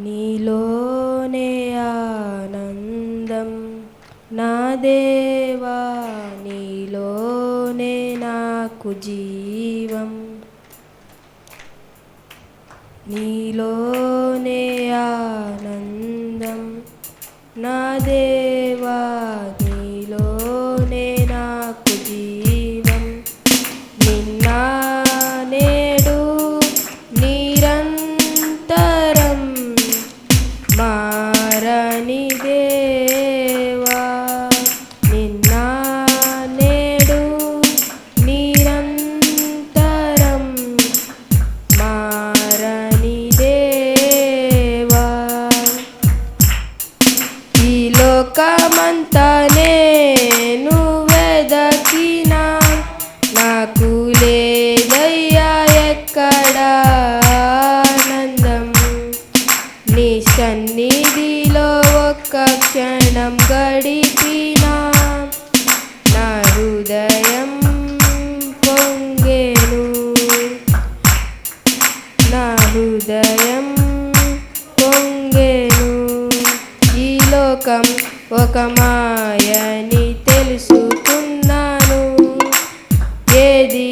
నీలోనే ఆనందం నా దేవా, నీలోనే నాకు జీవం. నీలోనే ఆనందం నా దేవా, నీలోనే నాకు జీవం. నిన్న నేడు నిరంతరం మారని దేవా, నిన్న నేడు నిరంతరం మారని దేవా. ఈ లోకమంతా నేను వెదకినా నాకు లేదయ్యా ఎక్కడ ఆనందం. నీ సన్నిధిలో ఒక్క క్షణం గడిపినా నా హృదయం పొంగెను, నా హృదయం పొంగెను. ఈ లోకం ఒక మాయని తెలుసుకున్నాను, ఏది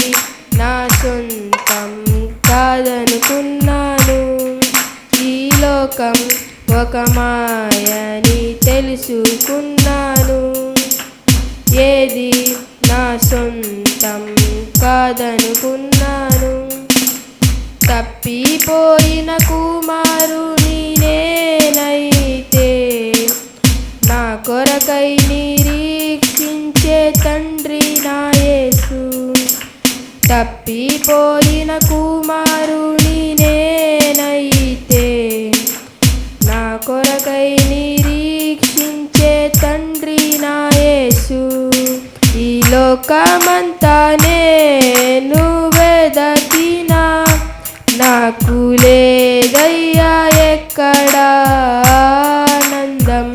నా సొంతం కాదనుకున్నాను. ఈ లోకం ఒక మాయని తెలుసుకున్నాను, ఏది నా సొంతం కాదనుకున్నాను. తప్పిపోయిన కుమారుని నేనైతే నా కొరకై నిరీక్షించే తండ్రి నా యేసు. తప్పిపోయిన కుమారుని నేనైతే నా కొరకై నిరీక్షించే తండ్రి నా యేసు. ఈ లోకమంతా నేను వెదకినా నాకు లేదయ్యా ఎక్కడ ఆనందం.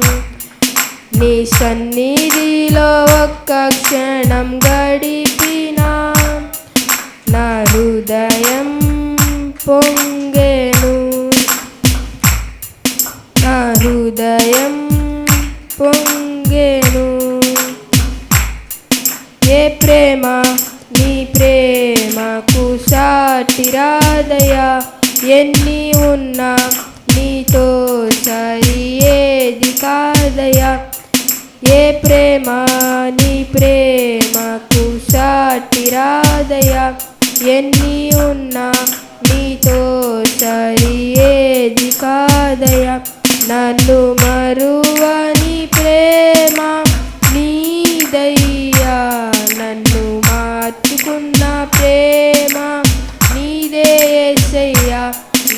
నీ సన్నిధిలో ఒక్క క్షణం గడిపినా నా హృదయం పొంగెను, నా హృదయం పొంగెను. ఏ ప్రేమ నీ ప్రేమకు సాటి రాదయ్యా, ఎన్ని ఉన్నా నీతో సరి ఏది కాదయ్యా. ఏ ప్రేమ నీ ప్రేమకు సాటి రాదయ్యా, ఎన్ని ఉన్నా నీతో సరి ఏది కాదయ్యా. నన్ను మరువని ప్రేమ నీదయ్యా, నన్ను మార్చుకున్న ప్రేమ నీదే యేసయ్యా.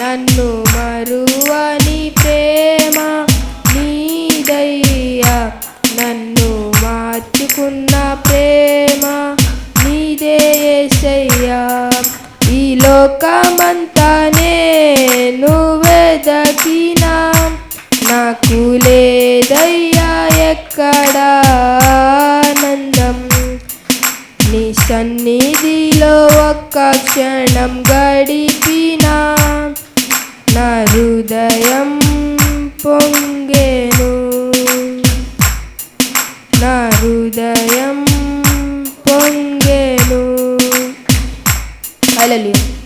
నన్ను మరువని ప్రేమ నీదయ్యా, నన్ను మార్చుకున్న ప్రేమ నీదే యేసయ్యా. ఈ లోకమంతా నేను వెదకినా నాకు లేదయ్యా ఎక్కడ ఆనందం. నీ సన్నిధిలో ఒక్క క్షణం గడిపినా నా హృదయం పొంగెను, నా హృదయం పొంగెను. హల్లెలూయా.